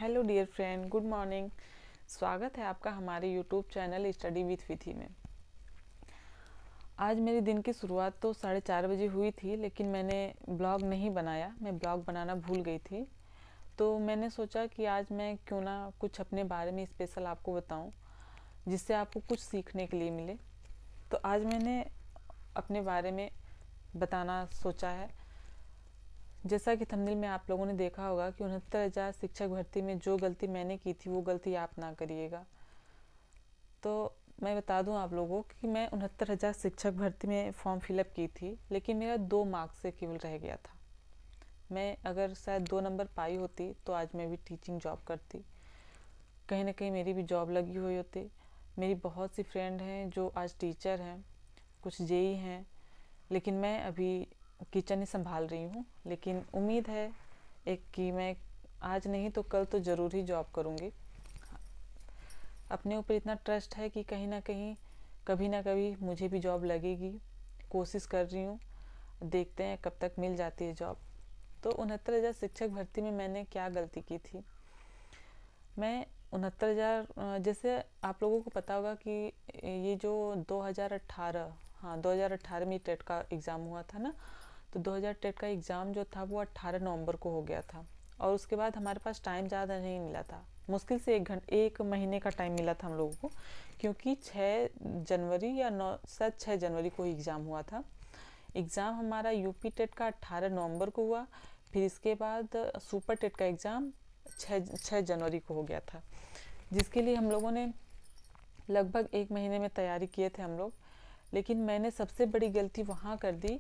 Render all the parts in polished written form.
Hello dear friend, good morning. स्वागत है आपका हमारे यूट्यूब चैनल स्टडी विथ विथी में। आज मेरे दिन की शुरुआत तो 4:30 बजे हुई थी, लेकिन मैंने ब्लॉग नहीं बनाया। मैं ब्लॉग बनाना भूल गई थी। तो मैंने सोचा कि आज मैं क्यों ना कुछ अपने बारे में स्पेशल आपको बताऊं, जिससे आपको कुछ सीखने के लिए मिले। तो आज मैंने अपने बारे में बताना सोचा है। जैसा कि थंबनेल में आप लोगों ने देखा होगा कि 69,000 शिक्षक भर्ती में जो गलती मैंने की थी वो गलती आप ना करिएगा। तो मैं बता दूं आप लोगों को कि मैं 69,000 शिक्षक भर्ती में फॉर्म फिलअप की थी, लेकिन मेरा 2 मार्क्स से केवल रह गया था। मैं अगर शायद 2 नंबर पाई होती तो आज मैं भी टीचिंग जॉब करती, कहीं ना कहीं मेरी भी जॉब लगी हुई होती। मेरी बहुत सी फ्रेंड हैं जो आज टीचर हैं, कुछ जेई हैं, लेकिन मैं अभी किचन ही संभाल रही हूँ। लेकिन उम्मीद है एक कि मैं आज नहीं तो कल तो ज़रूर ही जॉब करूँगी। अपने ऊपर इतना ट्रस्ट है कि कहीं ना कहीं कभी ना कभी मुझे भी जॉब लगेगी। कोशिश कर रही हूँ, देखते हैं कब तक मिल जाती है जॉब। तो 69,000 शिक्षक भर्ती में मैंने क्या गलती की थी। मैं 69,000, जैसे आप लोगों को पता होगा कि ये जो 2018, हाँ 2018 में टेट का एग्ज़ाम हुआ था ना। तो 2000 टेट का एग्ज़ाम जो था वो 18 नवंबर को हो गया था, और उसके बाद हमारे पास टाइम ज़्यादा नहीं मिला था। मुश्किल से एक महीने का टाइम मिला था हम लोगों को, क्योंकि 6 जनवरी या 9 शायद 6 जनवरी को एग्ज़ाम हुआ था। एग्ज़ाम हमारा यूपी टेट का 18 नवंबर को हुआ। फिर इसके बाद सुपर टेट का एग्ज़ाम 6 जनवरी को हो गया था, जिसके लिए हम लोगों ने लगभग 1 महीने में तैयारी किए थे हम लोग। लेकिन मैंने सबसे बड़ी गलती वहाँ कर दी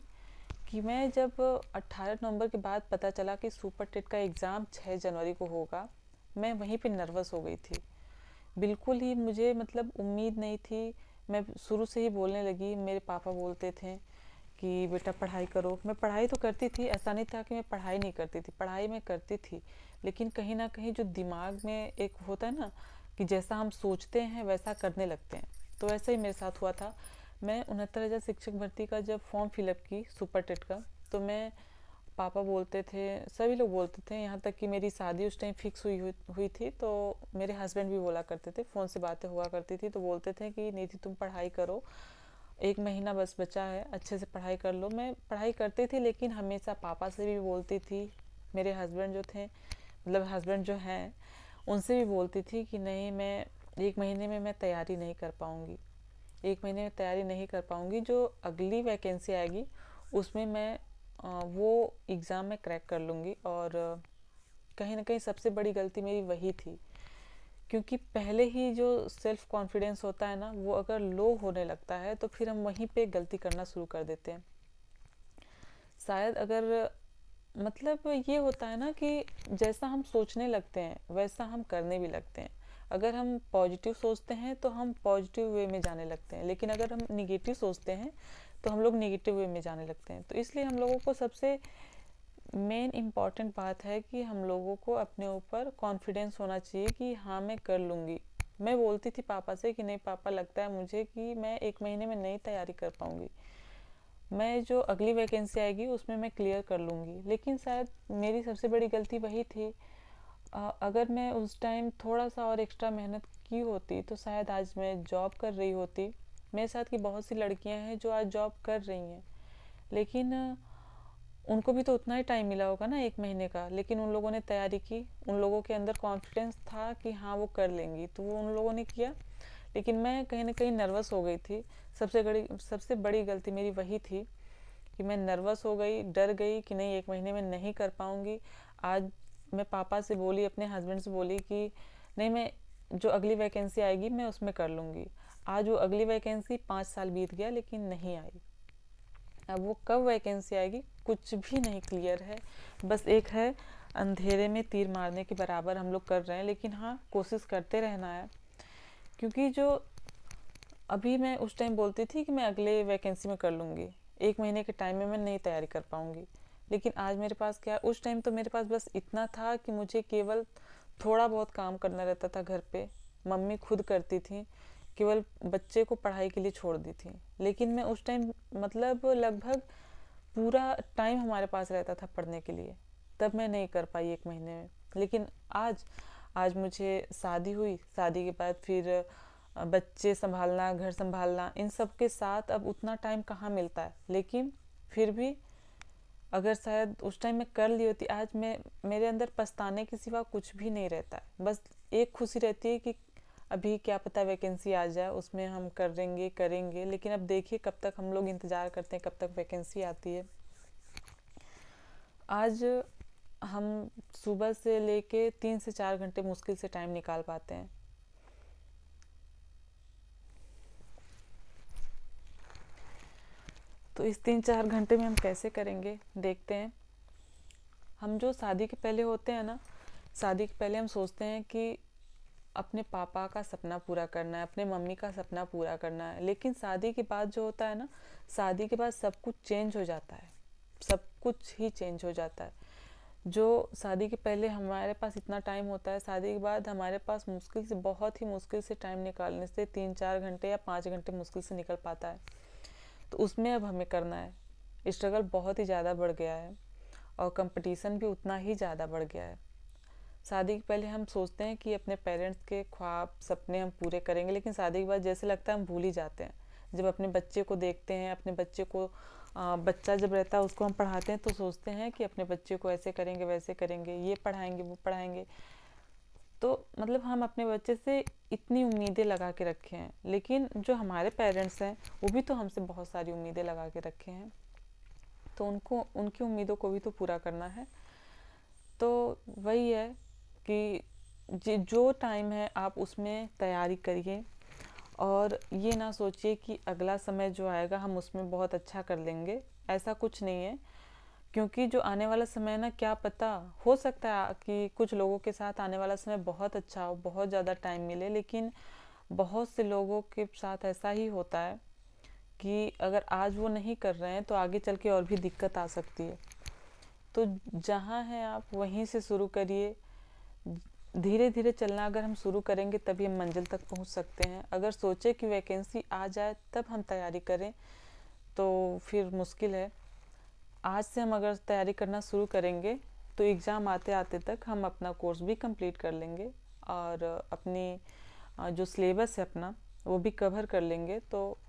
कि मैं जब 18 नवंबर के बाद पता चला कि सुपर टेट का एग्ज़ाम 6 जनवरी को होगा, मैं वहीं पे नर्वस हो गई थी। बिल्कुल ही मुझे मतलब उम्मीद नहीं थी। मैं शुरू से ही बोलने लगी। मेरे पापा बोलते थे कि बेटा पढ़ाई करो। मैं पढ़ाई तो करती थी, ऐसा नहीं था कि मैं पढ़ाई नहीं करती थी, पढ़ाई मैं करती थी। लेकिन कहीं ना कहीं जो दिमाग में एक होता है ना कि जैसा हम सोचते हैं वैसा करने लगते हैं, तो ऐसा ही मेरे साथ हुआ था। मैं 69,000 शिक्षक भर्ती का जब फॉर्म फिलअप की सुपर टेट का, तो मैं पापा बोलते थे, सभी लोग बोलते थे, यहाँ तक कि मेरी शादी उस टाइम फिक्स हुई थी। तो मेरे हस्बैंड भी बोला करते थे, फ़ोन से बातें हुआ करती थी, तो बोलते थे कि निधि तुम पढ़ाई करो, 1 महीना बस बचा है, अच्छे से पढ़ाई कर लो। मैं पढ़ाई करती थी, लेकिन हमेशा पापा से भी बोलती थी, मेरे हस्बैंड जो थे, मतलब हस्बैंड जो हैं, उनसे भी बोलती थी कि नहीं, मैं 1 महीने में मैं तैयारी नहीं कर पाऊँगी। 1 महीने में तैयारी नहीं कर पाऊँगी, जो अगली वैकेंसी आएगी उसमें मैं वो एग्ज़ाम में क्रैक कर लूँगी। और कहीं ना कहीं सबसे बड़ी गलती मेरी वही थी, क्योंकि पहले ही जो सेल्फ कॉन्फिडेंस होता है ना, वो अगर लो होने लगता है तो फिर हम वहीं पे गलती करना शुरू कर देते हैं। शायद अगर मतलब ये होता है ना कि जैसा हम सोचने लगते हैं वैसा हम करने भी लगते हैं। अगर हम पॉजिटिव सोचते हैं तो हम पॉजिटिव वे में जाने लगते हैं, लेकिन अगर हम निगेटिव सोचते हैं तो हम लोग निगेटिव वे में जाने लगते हैं। तो इसलिए हम लोगों को सबसे मेन इम्पॉर्टेंट बात है कि हम लोगों को अपने ऊपर कॉन्फिडेंस होना चाहिए कि हाँ मैं कर लूँगी। मैं बोलती थी पापा से कि नहीं पापा, लगता है मुझे कि मैं 1 महीने में नहीं तैयारी कर पाऊँगी, मैं जो अगली वैकेंसी आएगी उसमें मैं क्लियर कर लूँगी। लेकिन शायद मेरी सबसे बड़ी गलती वही थी। अगर मैं उस टाइम थोड़ा सा और एक्स्ट्रा मेहनत की होती तो शायद आज मैं जॉब कर रही होती। मेरे साथ की बहुत सी लड़कियां हैं जो आज जॉब कर रही हैं, लेकिन उनको भी तो उतना ही टाइम मिला होगा ना, 1 महीने का। लेकिन उन लोगों ने तैयारी की, उन लोगों के अंदर कॉन्फिडेंस था कि हाँ वो कर लेंगी, तो वो उन लोगों ने किया। लेकिन मैं कहीं ना कहीं नर्वस हो गई थी। सबसे बड़ी गलती मेरी वही थी कि मैं नर्वस हो गई, डर गई कि नहीं 1 महीने में नहीं कर पाऊँगी। आज मैं पापा से बोली, अपने हस्बैंड से बोली कि नहीं, मैं जो अगली वैकेंसी आएगी मैं उसमें कर लूँगी। आज वो अगली वैकेंसी 5 साल बीत गया लेकिन नहीं आई। अब वो कब वैकेंसी आएगी कुछ भी नहीं क्लियर है। बस एक है, अंधेरे में तीर मारने के बराबर हम लोग कर रहे हैं। लेकिन हाँ, कोशिश करते रहना है, क्योंकि जो अभी मैं उस टाइम बोलती थी कि मैं अगले वैकेंसी में कर लूँगी, 1 महीने के टाइम में मैं नहीं तैयारी कर पाऊँगी। लेकिन आज मेरे पास क्या, उस टाइम तो मेरे पास बस इतना था कि मुझे केवल थोड़ा बहुत काम करना रहता था घर पे। मम्मी खुद करती थी, केवल बच्चे को पढ़ाई के लिए छोड़ दी थी। लेकिन मैं उस टाइम मतलब लगभग पूरा टाइम हमारे पास रहता था पढ़ने के लिए, तब मैं नहीं कर पाई 1 महीने में। लेकिन आज आज मुझे शादी हुई, शादी के बाद फिर बच्चे संभालना, घर संभालना, इन सब के साथ अब उतना टाइम कहाँ मिलता है। लेकिन फिर भी अगर शायद उस टाइम मैं कर ली होती, आज मैं मेरे अंदर पछताने के सिवा कुछ भी नहीं रहता है। बस एक खुशी रहती है कि अभी क्या पता वैकेंसी आ जाए, उसमें हम करेंगे। लेकिन अब देखिए कब तक हम लोग इंतज़ार करते हैं, कब तक वैकेंसी आती है। आज हम सुबह से लेके 3 से 4 घंटे मुश्किल से टाइम निकाल पाते हैं। तो इस 3-4 घंटे में हम कैसे करेंगे, देखते हैं। हम जो शादी के पहले होते हैं ना, शादी के पहले हम सोचते हैं कि अपने पापा का सपना पूरा करना है, अपने मम्मी का सपना पूरा करना है। लेकिन शादी के बाद जो होता है ना, शादी के बाद सब कुछ चेंज हो जाता है, सब कुछ ही चेंज हो जाता है। जो शादी के पहले हमारे पास इतना टाइम होता है, शादी के बाद हमारे पास मुश्किल से, बहुत ही मुश्किल से टाइम निकालने से 3-4 घंटे या 5 घंटे मुश्किल से निकल पाता है। तो उसमें अब हमें करना है। स्ट्रगल बहुत ही ज़्यादा बढ़ गया है और कंपटीशन भी उतना ही ज़्यादा बढ़ गया है। शादी के पहले हम सोचते हैं कि अपने पेरेंट्स के ख्वाब सपने हम पूरे करेंगे, लेकिन शादी के बाद जैसे लगता है हम भूल ही जाते हैं। जब अपने बच्चे को देखते हैं, अपने बच्चे को बच्चा जब रहता है उसको हम पढ़ाते हैं, तो सोचते हैं कि अपने बच्चे को ऐसे करेंगे, वैसे करेंगे, ये पढ़ाएंगे, वो पढ़ाएंगे। तो मतलब हम अपने बच्चे से इतनी उम्मीदें लगा के रखे हैं, लेकिन जो हमारे पेरेंट्स हैं वो भी तो हमसे बहुत सारी उम्मीदें लगा के रखे हैं। तो उनको, उनकी उम्मीदों को भी तो पूरा करना है। तो वही है कि जो टाइम है आप उसमें तैयारी करिए, और ये ना सोचिए कि अगला समय जो आएगा हम उसमें बहुत अच्छा कर लेंगे। ऐसा कुछ नहीं है, क्योंकि जो आने वाला समय ना, क्या पता, हो सकता है कि कुछ लोगों के साथ आने वाला समय बहुत अच्छा हो, बहुत ज़्यादा टाइम मिले। लेकिन बहुत से लोगों के साथ ऐसा ही होता है कि अगर आज वो नहीं कर रहे हैं तो आगे चल के और भी दिक्कत आ सकती है। तो जहाँ है आप वहीं से शुरू करिए। धीरे धीरे चलना अगर हम शुरू करेंगे तभी हम मंजिल तक पहुंच सकते हैं। अगर सोचे कि वैकेंसी आ जाए तब हम तैयारी करें तो फिर मुश्किल है। आज से हम अगर तैयारी करना शुरू करेंगे तो एग्ज़ाम आते आते तक हम अपना कोर्स भी कंप्लीट कर लेंगे और अपनी जो सिलेबस है अपना वो भी कवर कर लेंगे। तो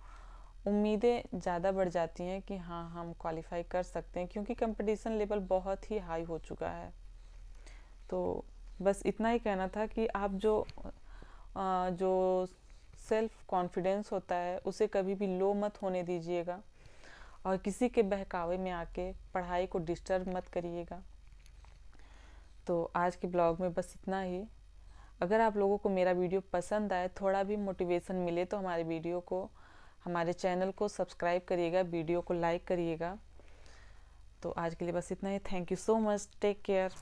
उम्मीदें ज़्यादा बढ़ जाती हैं कि हाँ हम क्वालिफाई कर सकते हैं, क्योंकि कंपटीशन लेवल बहुत ही हाई हो चुका है। तो बस इतना ही कहना था कि आप जो सेल्फ कॉन्फिडेंस होता है उसे कभी भी लो मत होने दीजिएगा, और किसी के बहकावे में आके पढ़ाई को डिस्टर्ब मत करिएगा। तो आज के ब्लॉग में बस इतना ही। अगर आप लोगों को मेरा वीडियो पसंद आए, थोड़ा भी मोटिवेशन मिले, तो हमारे वीडियो को, हमारे चैनल को सब्सक्राइब करिएगा, वीडियो को लाइक करिएगा। तो आज के लिए बस इतना ही। Thank you so much, take care.